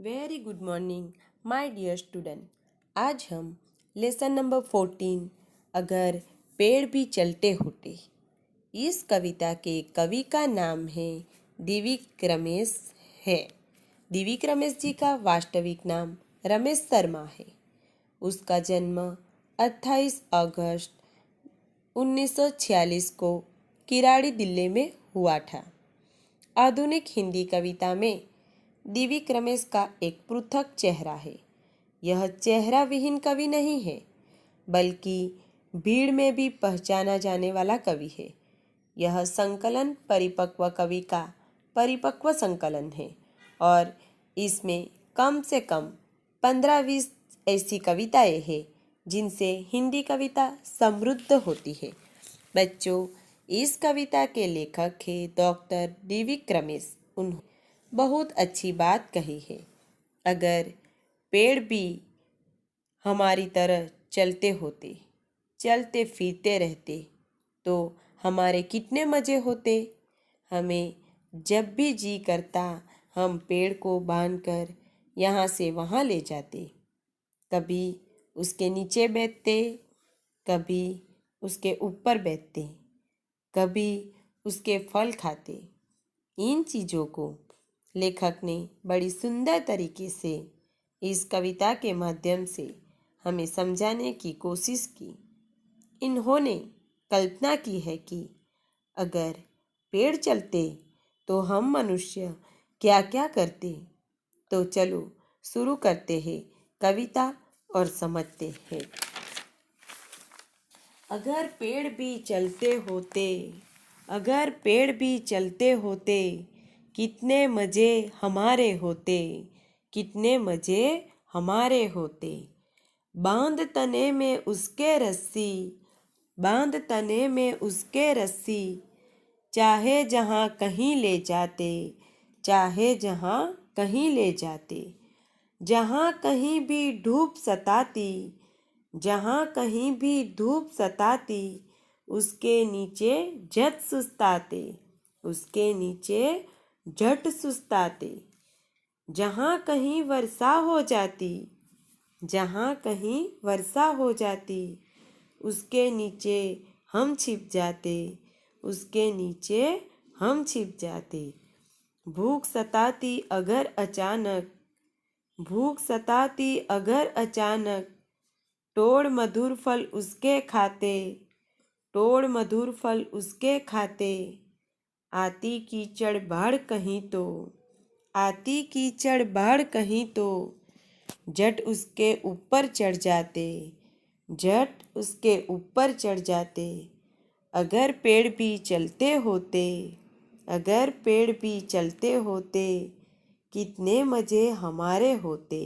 Very good morning my dear student. आज हम lesson number 14 अगर पेड़ भी चलते होते, इस कविता के कवि का नाम है दिव्यक रमेश है। दिव्यक रमेश जी का वास्तविक नाम रमेश शर्मा है। उसका जन्म 28 अगस्त 1946 को किराड़ी दिल्ली में हुआ था। आधुनिक हिंदी कविता में दिव्यक रमेश का एक पृथक चेहरा है। यह चेहरा विहीन कवि नहीं है, बल्कि भीड़ में भी पहचाना जाने वाला कवि है। यह संकलन परिपक्व कवि का परिपक्व संकलन है और इसमें कम से कम 15-20 ऐसी कविताएं हैं जिनसे हिंदी कविता समृद्ध होती है। बच्चों, इस कविता के लेखक हैं डॉक्टर दिव्यक रमेश। उन्होंने बहुत अच्छी बात कही है। अगर पेड़ भी हमारी तरह चलते होते, चलते फिरते रहते, तो हमारे कितने मज़े होते। हमें जब भी जी करता हम पेड़ को बांधकर यहाँ से वहाँ ले जाते। कभी उसके नीचे बैठते, कभी उसके ऊपर बैठते, कभी उसके फल खाते। इन चीज़ों को लेखक ने बड़ी सुंदर तरीके से इस कविता के माध्यम से हमें समझाने की कोशिश की। इन्होंने कल्पना की है कि अगर पेड़ चलते तो हम मनुष्य क्या क्या करते। तो चलो शुरू करते हैं कविता और समझते हैं। अगर पेड़ भी चलते होते, अगर पेड़ भी चलते होते, कितने मज़े हमारे होते, कितने मज़े हमारे होते। बांध तने में उसके रस्सी, बांध तने में उसके रस्सी, चाहे जहाँ कहीं ले जाते, चाहे जहाँ कहीं ले जाते। जहाँ कहीं भी धूप सताती, जहाँ कहीं भी धूप सताती, उसके नीचे झट सुस्ताते, उसके नीचे झट सुस्ताते। जहाँ कहीं वर्षा हो जाती, जहाँ कहीं वर्षा हो जाती, उसके नीचे हम छिप जाते, उसके नीचे हम छिप जाते। भूख सताती अगर अचानक, भूख सताती अगर अचानक, तोड़ मधुर फल उसके खाते, तोड़ मधुर फल उसके खाते। आती कीचड़ बाढ़ कहीं तो, आती कीचड़ बाढ़ कहीं तो, झट उसके ऊपर चढ़ जाते, झट उसके ऊपर चढ़ जाते। अगर पेड़ भी चलते होते, अगर पेड़ भी चलते होते, कितने मज़े हमारे होते।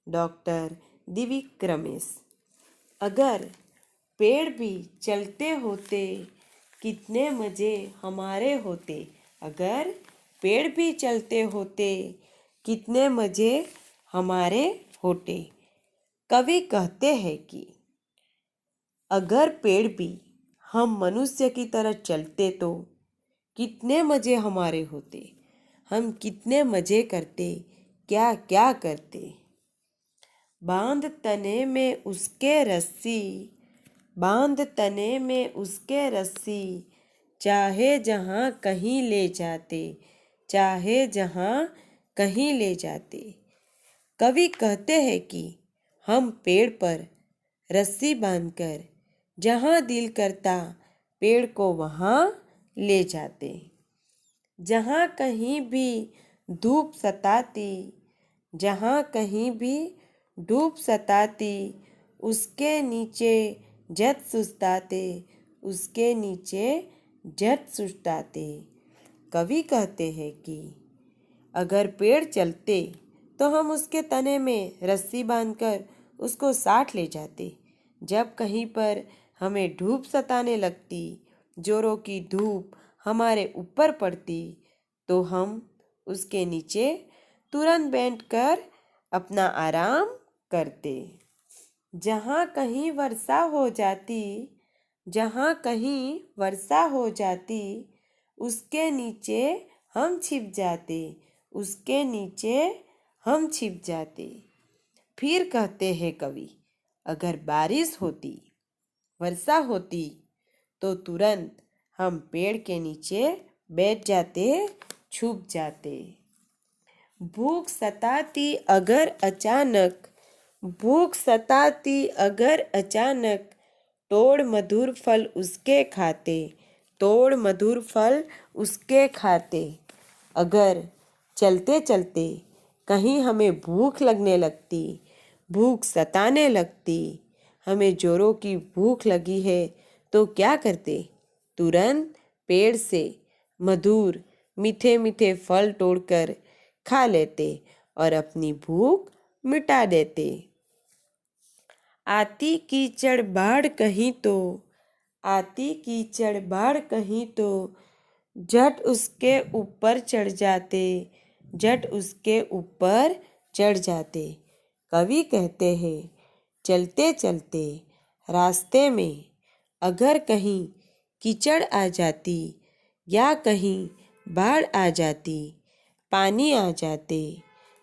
डॉक्टर दिव्यक रमेश। अगर पेड़ भी चलते होते, कितने मज़े हमारे होते। अगर पेड़ भी चलते होते, कितने मज़े हमारे होते। कवि कहते हैं कि अगर पेड़ भी हम मनुष्य की तरह चलते तो कितने मज़े हमारे होते। हम कितने मज़े करते, क्या क्या करते। बांध तने में उसके रस्सी, बांध तने में उसके रस्सी, चाहे जहाँ कहीं ले जाते, चाहे जहाँ कहीं ले जाते। कवि कहते हैं कि हम पेड़ पर रस्सी बांधकर जहाँ दिल करता पेड़ को वहाँ ले जाते। जहाँ कहीं भी धूप सताती, जहाँ कहीं भी धूप सताती, उसके नीचे झट सुस्ताते, उसके नीचे झट सुस्ताते। कवि कहते हैं कि अगर पेड़ चलते तो हम उसके तने में रस्सी बांधकर उसको साथ ले जाते। जब कहीं पर हमें धूप सताने लगती, जोरों की धूप हमारे ऊपर पड़ती, तो हम उसके नीचे तुरंत बैठकर अपना आराम करते। जहाँ कहीं वर्षा हो जाती, जहाँ कहीं वर्षा हो जाती, उसके नीचे हम छिप जाते, उसके नीचे हम छिप जाते। फिर कहते हैं कवि, अगर बारिश होती, वर्षा होती, तो तुरंत हम पेड़ के नीचे बैठ जाते, छुप जाते। भूख सताती अगर अचानक, भूख सताती अगर अचानक, तोड़ मधुर फल उसके खाते, तोड़ मधुर फल उसके खाते। अगर चलते चलते कहीं हमें भूख लगने लगती, भूख सताने लगती, हमें जोरों की भूख लगी है, तो क्या करते? तुरंत पेड़ से मधुर मीठे मीठे फल तोड़कर खा लेते और अपनी भूख मिटा देते। आती कीचड़ बाढ़ कहीं तो, आती कीचड़ बाढ़ कहीं तो, झट उसके ऊपर चढ़ जाते, झट उसके ऊपर चढ़ जाते। कवि कहते हैं, चलते चलते रास्ते में अगर कहीं कीचड़ आ जाती या कहीं बाढ़ आ जाती, पानी आ जाते,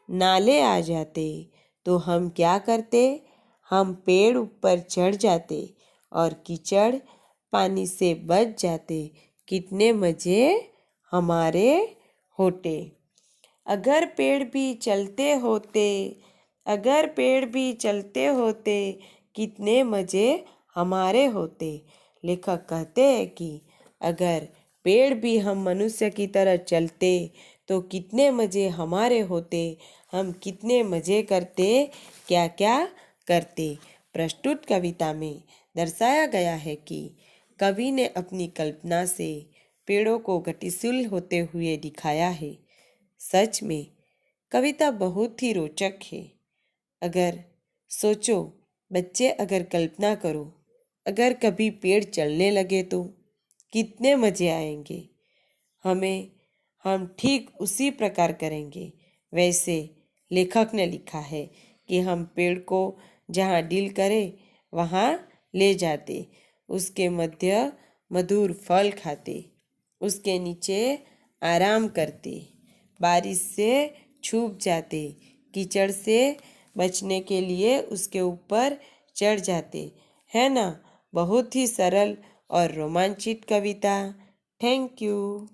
नाले आ जाते, तो हम क्या करते? हम पेड़ ऊपर चढ़ जाते और कीचड़ पानी से बच जाते। कितने मज़े हमारे होते। अगर पेड़ भी चलते होते, अगर पेड़ भी चलते होते, कितने मज़े हमारे होते। लेखक कहते हैं कि अगर पेड़ भी हम मनुष्य की तरह चलते तो कितने मज़े हमारे होते, हम कितने मज़े करते, क्या क्या करते। प्रस्तुत कविता में दर्शाया गया है कि कवि ने अपनी कल्पना से पेड़ों को गतिशील होते हुए दिखाया है। सच में कविता बहुत ही रोचक है। अगर सोचो बच्चे, अगर कल्पना करो, अगर कभी पेड़ चलने लगे तो कितने मज़े आएंगे हमें। हम ठीक उसी प्रकार करेंगे। वैसे लेखक ने लिखा है कि हम पेड़ को जहाँ डील करें वहाँ ले जाते, उसके मध्य मधुर फल खाते, उसके नीचे आराम करते, बारिश से छूप जाते, कीचड़ से बचने के लिए उसके ऊपर चढ़ जाते। है ना? बहुत ही सरल और रोमांचित कविता। Thank you.